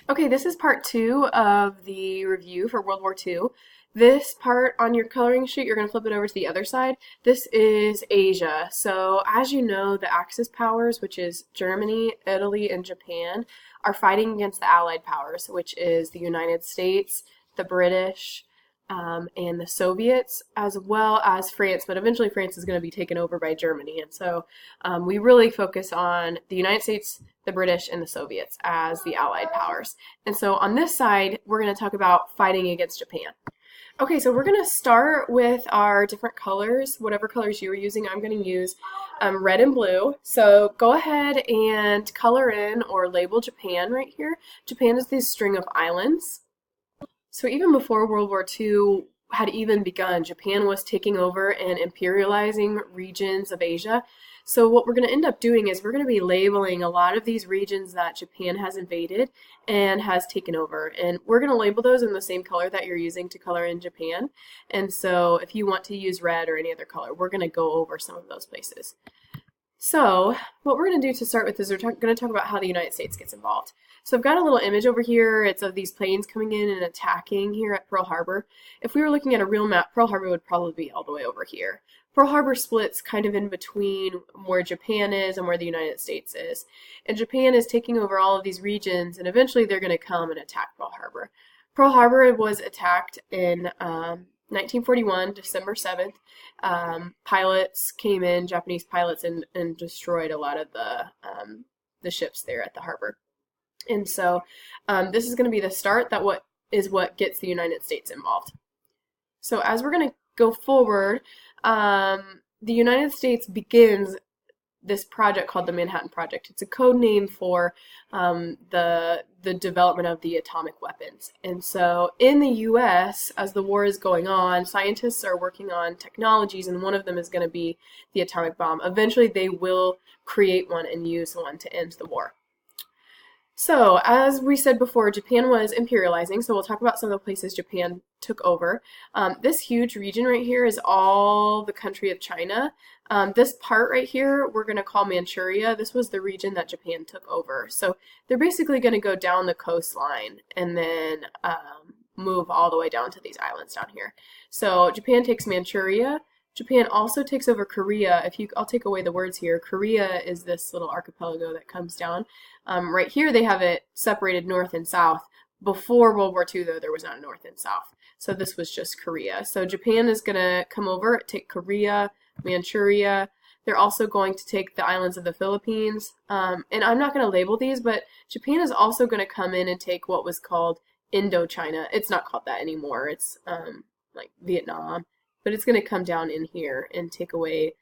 Okay, this is part two of the review for World War II. This part on your coloring sheet, you're going to flip it over to the other side. This is Asia. So as you know, the Axis powers, which is Germany, Italy, and Japan, are fighting against the Allied powers, which is the United States, the British, and the Soviets, as well as France. But eventually France is going to be taken over by Germany. And so we really focus on the United States, the British, and the Soviets as the Allied powers. And so on this side, we're going to talk about fighting against Japan. Okay, so we're going to start with our different colors, whatever colors you were using. I'm going to use red and blue. So go ahead and color in or label Japan right here. Japan is this string of islands. So even before World War II had even begun, Japan was taking over and imperializing regions of Asia. So what we're going to end up doing is we're going to be labeling a lot of these regions that Japan has invaded and has taken over. And we're going to label those in the same color that you're using to color in Japan. And so if you want to use red or any other color, we're going to go over some of those places. So what we're going to do to start with is we're going to talk about how the United States gets involved. So I've got a little image over here. It's of these planes coming in and attacking here at Pearl Harbor. If we were looking at a real map, Pearl Harbor would probably be all the way over here. Pearl Harbor splits kind of in between where Japan is and where the United States is. And Japan is taking over all of these regions, and eventually they're going to come and attack Pearl Harbor. Pearl Harbor was attacked in 1941, December 7th. Pilots came in, Japanese pilots, and destroyed a lot of the ships there at the harbor. And so this is going to be the start that what gets the United States involved. So as we're going to go forward, the United States begins this project called the Manhattan Project. It's a code name for the development of the atomic weapons. And so in the U.S., as the war is going on, scientists are working on technologies, and one of them is going to be the atomic bomb. Eventually, they will create one and use one to end the war. So, as we said before, Japan was imperializing, so we'll talk about some of the places Japan took over. This huge region right here is all the country of China. This part right here we're going to call Manchuria. This was the region that Japan took over. So they're basically going to go down the coastline and then move all the way down to these islands down here. So Japan takes Manchuria. Japan also takes over Korea. I'll take away the words here. Korea is this little archipelago that comes down. Right here they have it separated north and south. Before World War II, though, there was not a north and south. So this was just Korea. So Japan is going to come over, take Korea, Manchuria. They're also going to take the islands of the Philippines. And I'm not going to label these, but Japan is also going to come in and take what was called Indochina. It's not called that anymore. It's like Vietnam. But it's going to come down in here and take away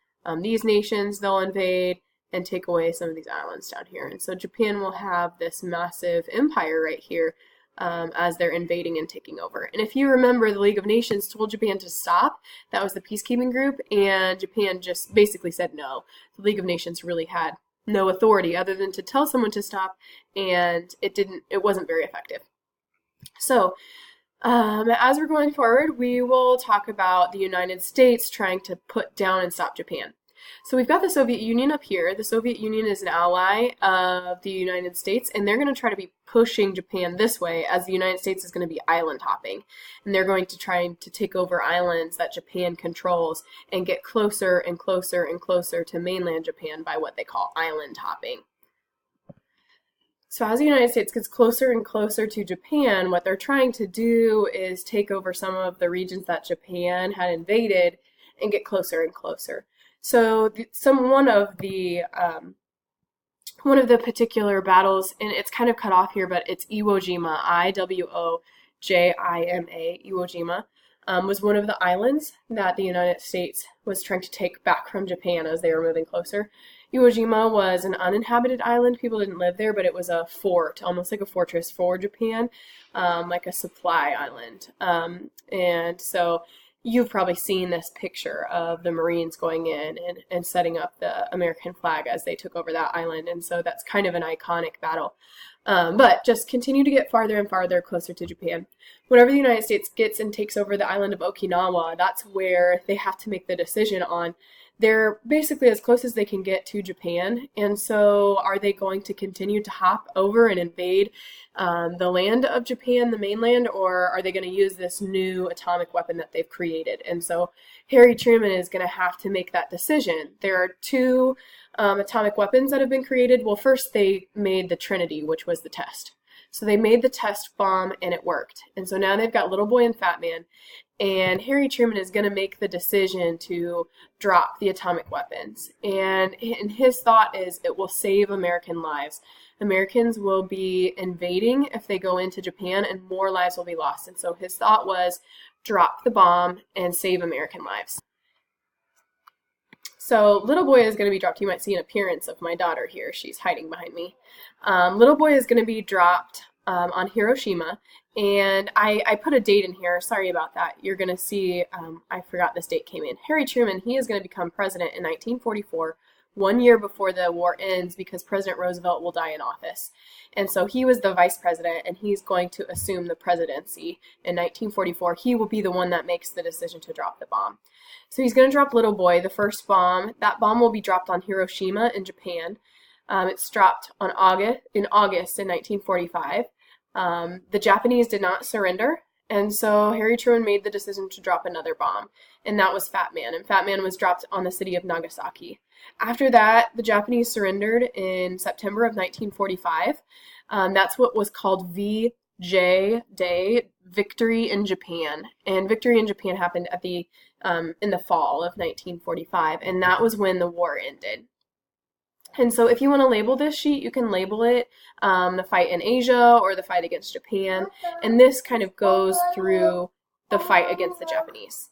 these nations. They'll invade and take away some of these islands down here. And so Japan will have this massive empire right here as they're invading and taking over. And if you remember, the League of Nations told Japan to stop. That was the peacekeeping group, and Japan just basically said no. The League of Nations really had no authority other than to tell someone to stop, and it wasn't very effective. So as we're going forward, we will talk about the United States trying to put down and stop Japan. So we've got the Soviet Union up here. The Soviet Union is an ally of the United States, and they're going to try to be pushing Japan this way, as the United States is going to be island hopping. And they're going to try to take over islands that Japan controls and get closer and closer and closer to mainland Japan by what they call island hopping. So as the United States gets closer and closer to Japan, what they're trying to do is take over some of the regions that Japan had invaded and get closer and closer. So one of the particular battles, and it's kind of cut off here, but it's Iwo Jima, Iwojima, Iwo Jima, was one of the islands that the United States was trying to take back from Japan as they were moving closer. Iwo Jima was an uninhabited island. People didn't live there, but it was a fort, almost like a fortress for Japan, like a supply island. And so you've probably seen this picture of the Marines going in and setting up the American flag as they took over that island, and so that's kind of an iconic battle. But just continue to get farther and farther closer to Japan. Whenever the United States gets and takes over the island of Okinawa, that's where they have to make the decision on they're basically as close as they can get to Japan. And so are they going to continue to hop over and invade the land of Japan, the mainland, or are they going to use this new atomic weapon that they've created? And so Harry Truman is going to have to make that decision. There are two atomic weapons that have been created. Well, first they made the Trinity, which was the test. So they made the test bomb and it worked. And so now they've got Little Boy and Fat Man. And Harry Truman is going to make the decision to drop the atomic weapons. And his thought is it will save American lives. Americans will be invading if they go into Japan, and more lives will be lost. And so his thought was drop the bomb and save American lives. So Little Boy is going to be dropped. You might see an appearance of my daughter here. She's hiding behind me. Little Boy is going to be dropped on Hiroshima, and I put a date in here. Sorry about that. You're going to see, I forgot this date came in. Harry Truman, he is going to become president in 1944, 1 year before the war ends, because President Roosevelt will die in office. And so he was the vice president, and he's going to assume the presidency in 1944. He will be the one that makes the decision to drop the bomb. So he's going to drop Little Boy, the first bomb. That bomb will be dropped on Hiroshima in Japan. It's dropped in August in 1945. The Japanese did not surrender, and so Harry Truman made the decision to drop another bomb, and that was Fat Man. And Fat Man was dropped on the city of Nagasaki. After that, the Japanese surrendered in September of 1945. That's what was called VJ Day, Victory in Japan. And Victory in Japan happened at in the fall of 1945, and that was when the war ended. And so if you want to label this sheet, you can label it the fight in Asia or the fight against Japan. And this kind of goes through the fight against the Japanese.